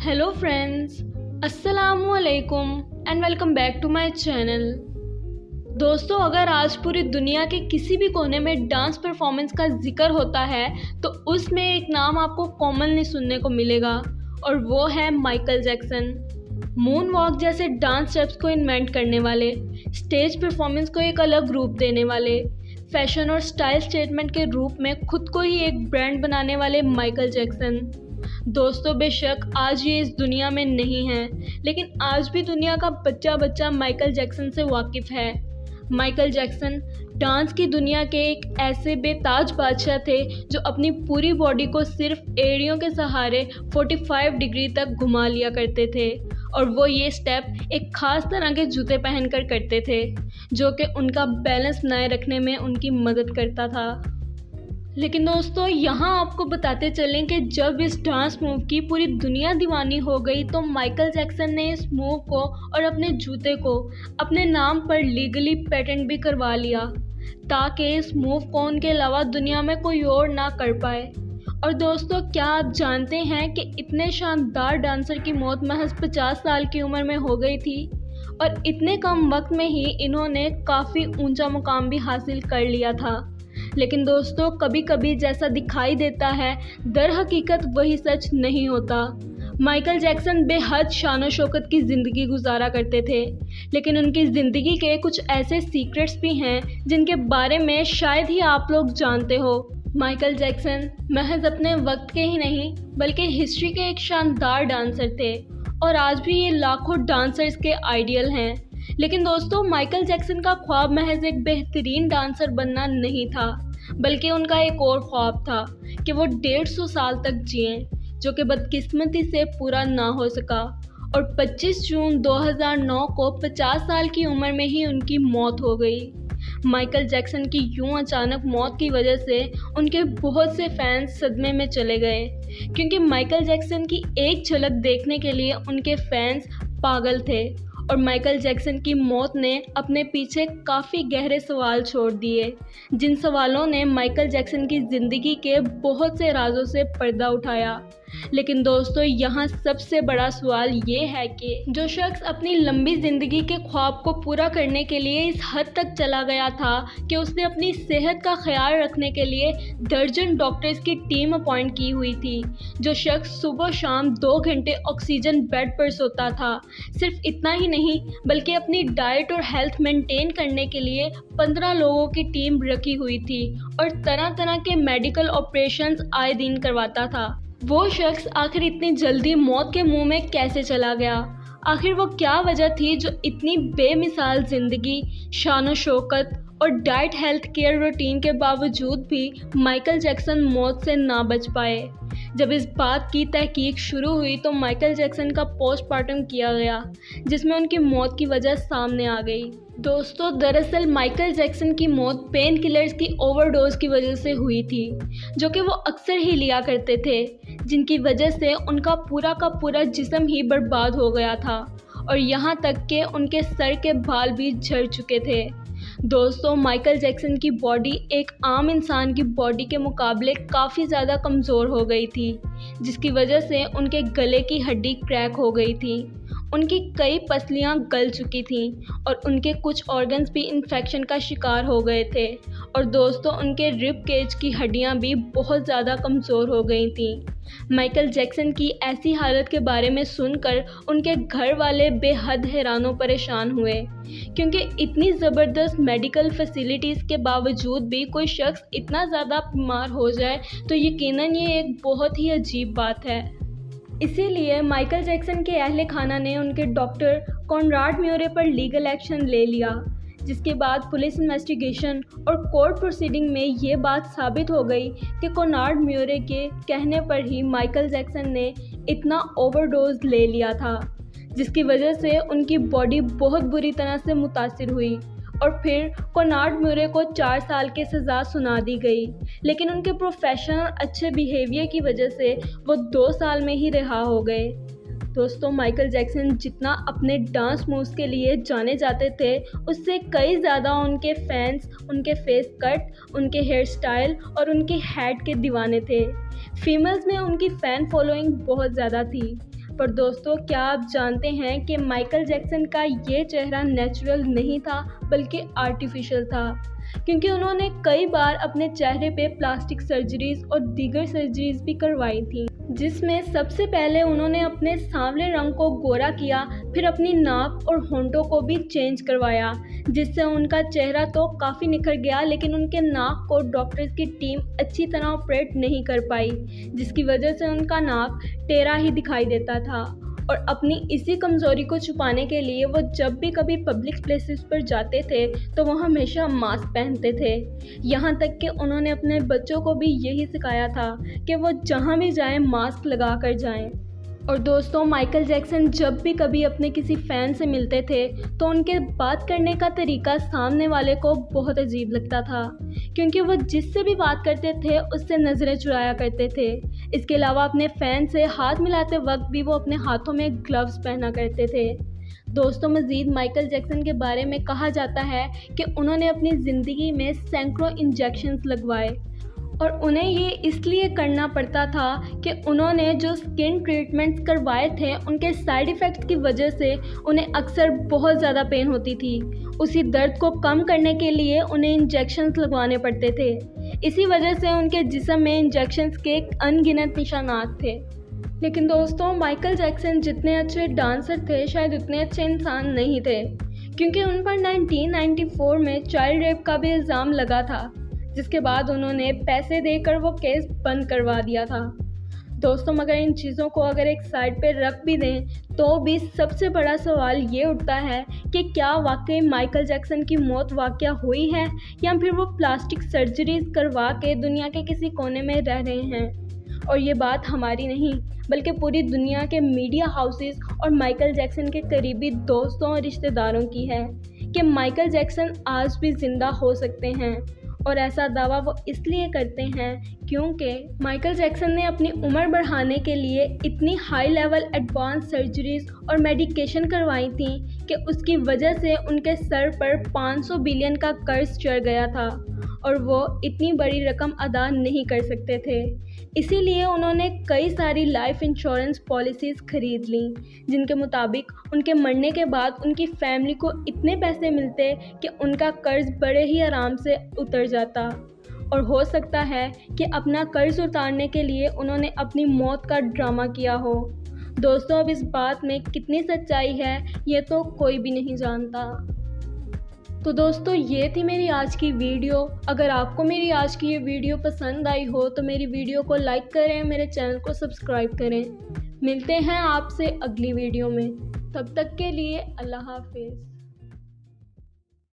Hello friends, अस्सलामुअलैकुम and welcome back to my channel. दोस्तों, अगर आज पूरी दुनिया के किसी भी कोने में डांस परफॉर्मेंस का जिक्र होता है तो उसमें एक नाम आपको कॉमनली सुनने को मिलेगा और वो है माइकल जैक्सन। मून वॉक जैसे डांस स्टेप्स को इन्वेंट करने वाले, स्टेज परफॉर्मेंस को एक अलग रूप देने वाले, फैशन और स्टाइल स्टेटमेंट के रूप में खुद को ही एक ब्रांड बनाने वाले माइकल जैक्सन। दोस्तों, बेशक आज ये इस दुनिया में नहीं है, लेकिन आज भी दुनिया का बच्चा बच्चा माइकल जैक्सन से वाकिफ़ है। माइकल जैक्सन डांस की दुनिया के एक ऐसे बेताज बादशाह थे जो अपनी पूरी बॉडी को सिर्फ एड़ियों के सहारे 45 डिग्री तक घुमा लिया करते थे, और वो ये स्टेप एक ख़ास तरह के जूते पहनकर करते थे जो कि उनका बैलेंस बनाए रखने में उनकी मदद करता था। लेकिन दोस्तों, यहाँ आपको बताते चलें कि जब इस डांस मूव की पूरी दुनिया दीवानी हो गई तो माइकल जैक्सन ने इस मूव को और अपने जूते को अपने नाम पर लीगली पेटेंट भी करवा लिया ताकि इस मूव को उनके अलावा दुनिया में कोई और ना कर पाए। और दोस्तों, क्या आप जानते हैं कि इतने शानदार डांसर की मौत महज 50 साल की उम्र में हो गई थी, और इतने कम वक्त में ही इन्होंने काफ़ी ऊंचा मुकाम भी हासिल कर लिया था। लेकिन दोस्तों, कभी कभी जैसा दिखाई देता है दर हकीकत वही सच नहीं होता। माइकल जैक्सन बेहद शान और शौकत की ज़िंदगी गुजारा करते थे, लेकिन उनकी ज़िंदगी के कुछ ऐसे सीक्रेट्स भी हैं जिनके बारे में शायद ही आप लोग जानते हो। माइकल जैक्सन महज अपने वक्त के ही नहीं बल्कि हिस्ट्री के एक शानदार डांसर थे, और आज भी ये लाखों डांसर्स के आइडियल हैं। लेकिन दोस्तों, माइकल जैक्सन का ख्वाब महज एक बेहतरीन डांसर बनना नहीं था, बल्कि उनका एक और ख्वाब था कि वो 150 साल तक जिएं, जो कि बदकिस्मती से पूरा ना हो सका। और 25 जून 2009 को 50 साल की उम्र में ही उनकी मौत हो गई। माइकल जैक्सन की यूं अचानक मौत की वजह से उनके बहुत से फैंस सदमे में चले गए, क्योंकि माइकल जैक्सन की एक झलक देखने के लिए उनके फैंस पागल थे। और माइकल जैक्सन की मौत ने अपने पीछे काफ़ी गहरे सवाल छोड़ दिए, जिन सवालों ने माइकल जैक्सन की ज़िंदगी के बहुत से राजों से पर्दा उठाया। लेकिन दोस्तों, यहाँ सबसे बड़ा सवाल ये है कि जो शख्स अपनी लंबी ज़िंदगी के ख्वाब को पूरा करने के लिए इस हद तक चला गया था कि उसने अपनी सेहत का ख्याल रखने के लिए दर्जन डॉक्टर्स की टीम अपॉइंट की हुई थी, जो शख्स सुबह शाम 2 घंटे ऑक्सीजन बेड पर सोता था। सिर्फ इतना ही नहीं बल्कि अपनी डाइट और हेल्थ मेंटेन करने के लिए 15 लोगों की टीम रखी हुई थी, और तरह तरह के मेडिकल ऑपरेशंस आए दिन करवाता था। वो शख्स आखिर इतनी जल्दी मौत के मुंह में कैसे चला गया? आखिर वो क्या वजह थी जो इतनी बेमिसाल ज़िंदगी, शान और शौकत और डाइट हेल्थ केयर रूटीन के बावजूद भी माइकल जैक्सन मौत से ना बच पाए? जब इस बात की तहकीक शुरू हुई तो माइकल जैक्सन का पोस्टमार्टम किया गया, जिसमें उनकी मौत की वजह सामने आ गई। दोस्तों, दरअसल माइकल जैक्सन की मौत पेन किलर्स की ओवरडोज की वजह से हुई थी, जो कि वो अक्सर ही लिया करते थे, जिनकी वजह से उनका पूरा का पूरा जिस्म ही बर्बाद हो गया था, और यहाँ तक कि उनके सर के बाल भी झड़ चुके थे। दोस्तों, माइकल जैक्सन की बॉडी एक आम इंसान की बॉडी के मुकाबले काफ़ी ज़्यादा कमज़ोर हो गई थी, जिसकी वजह से उनके गले की हड्डी क्रैक हो गई थी, उनकी कई पसलियां गल चुकी थीं, और उनके कुछ ऑर्गन्स भी इन्फेक्शन का शिकार हो गए थे। और दोस्तों, उनके रिब केज की हड्डियां भी बहुत ज़्यादा कमज़ोर हो गई थीं। माइकल जैक्सन की ऐसी हालत के बारे में सुनकर उनके घर वाले बेहद हैरान और परेशान हुए, क्योंकि इतनी ज़बरदस्त मेडिकल फैसिलिटीज़ के बावजूद भी कोई शख्स इतना ज़्यादा बीमार हो जाए तो यकीनन ये एक बहुत ही अजीब बात है। इसीलिए माइकल जैक्सन के अहले खाना ने उनके डॉक्टर कॉनराड म्यूरे पर लीगल एक्शन ले लिया, जिसके बाद पुलिस इन्वेस्टिगेशन और कोर्ट प्रोसीडिंग में ये बात साबित हो गई कि कॉनराड म्यूरे के कहने पर ही माइकल जैक्सन ने इतना ओवरडोज ले लिया था, जिसकी वजह से उनकी बॉडी बहुत बुरी तरह से मुतासिर हुई, और फिर कॉनराड म्यूरे को 4 साल की सज़ा सुना दी गई। लेकिन उनके प्रोफेशनल और अच्छे बिहेवियर की वजह से वो 2 साल में ही रिहा हो गए। दोस्तों, माइकल जैक्सन जितना अपने डांस मूव्स के लिए जाने जाते थे, उससे कई ज़्यादा उनके फैंस उनके फेस कट, उनके हेयर स्टाइल और उनके हैट के दीवाने थे। फीमेल्स में उनकी फ़ैन फॉलोइंग बहुत ज़्यादा थी। पर दोस्तों, क्या आप जानते हैं कि माइकल जैक्सन का ये चेहरा नेचुरल नहीं था बल्कि आर्टिफिशियल था, क्योंकि उन्होंने कई बार अपने चेहरे पे प्लास्टिक सर्जरीज और दीगर सर्जरीज भी करवाई थी, जिसमें सबसे पहले उन्होंने अपने सांवले रंग को गोरा किया, फिर अपनी नाक और होंठों को भी चेंज करवाया, जिससे उनका चेहरा तो काफ़ी निखर गया, लेकिन उनके नाक को डॉक्टर्स की टीम अच्छी तरह ऑपरेट नहीं कर पाई, जिसकी वजह से उनका नाक टेढ़ा ही दिखाई देता था। और अपनी इसी कमज़ोरी को छुपाने के लिए वो जब भी कभी पब्लिक प्लेसेस पर जाते थे तो वो हमेशा मास्क पहनते थे। यहाँ तक कि उन्होंने अपने बच्चों को भी यही सिखाया था कि वो जहाँ भी जाएं मास्क लगा कर जाएं। और दोस्तों, माइकल जैक्सन जब भी कभी अपने किसी फ़ैन से मिलते थे तो उनके बात करने का तरीका सामने वाले को बहुत अजीब लगता था, क्योंकि वो जिससे भी बात करते थे उससे नज़रें चुराया करते थे। इसके अलावा अपने फ़ैन से हाथ मिलाते वक्त भी वो अपने हाथों में ग्लव्स पहना करते थे। दोस्तों, मज़ीद माइकल जैक्सन के बारे में कहा जाता है कि उन्होंने अपनी ज़िंदगी में सैकड़ों इंजेक्शन्स लगवाए, और उन्हें ये इसलिए करना पड़ता था कि उन्होंने जो स्किन ट्रीटमेंट्स करवाए थे उनके साइड इफ़ेक्ट्स की वजह से उन्हें अक्सर बहुत ज़्यादा पेन होती थी। उसी दर्द को कम करने के लिए उन्हें इंजेक्शन्स लगवाने पड़ते थे। इसी वजह से उनके जिस्म में इंजेक्शन्स के अनगिनत निशानात थे। लेकिन दोस्तों, माइकल जैक्सन जितने अच्छे डांसर थे शायद उतने अच्छे इंसान नहीं थे, क्योंकि उन पर 1994 में चाइल्ड रेप का भी इल्ज़ाम लगा था, जिसके बाद उन्होंने पैसे देकर वो केस बंद करवा दिया था। दोस्तों, मगर इन चीज़ों को अगर एक साइड पे रख भी दें तो भी सबसे बड़ा सवाल ये उठता है कि क्या वाकई माइकल जैक्सन की मौत वाकया हुई है, या फिर वो प्लास्टिक सर्जरीज करवा के दुनिया के किसी कोने में रह रहे हैं। और ये बात हमारी नहीं बल्कि पूरी दुनिया के मीडिया हाउसेस और माइकल जैक्सन के करीबी दोस्तों और रिश्तेदारों की है कि माइकल जैक्सन आज भी ज़िंदा हो सकते हैं। और ऐसा दावा वो इसलिए करते हैं क्योंकि माइकल जैक्सन ने अपनी उम्र बढ़ाने के लिए इतनी हाई लेवल एडवांस सर्जरीज और मेडिकेशन करवाई थी कि उसकी वजह से उनके सर पर 500 बिलियन का कर्ज चढ़ गया था और वो इतनी बड़ी रकम अदा नहीं कर सकते थे। इसीलिए उन्होंने कई सारी लाइफ इंश्योरेंस पॉलिसीज़ खरीद लीं, जिनके मुताबिक उनके मरने के बाद उनकी फैमिली को इतने पैसे मिलते कि उनका कर्ज बड़े ही आराम से उतर जाता। और हो सकता है कि अपना कर्ज उतारने के लिए उन्होंने अपनी मौत का ड्रामा किया हो। दोस्तों, अब इस बात में कितनी सच्चाई है ये तो कोई भी नहीं जानता। तो दोस्तों, ये थी मेरी आज की वीडियो। अगर आपको मेरी आज की ये वीडियो पसंद आई हो तो मेरी वीडियो को लाइक करें, मेरे चैनल को सब्सक्राइब करें। मिलते हैं आपसे अगली वीडियो में, तब तक के लिए अल्लाह हाफिज़।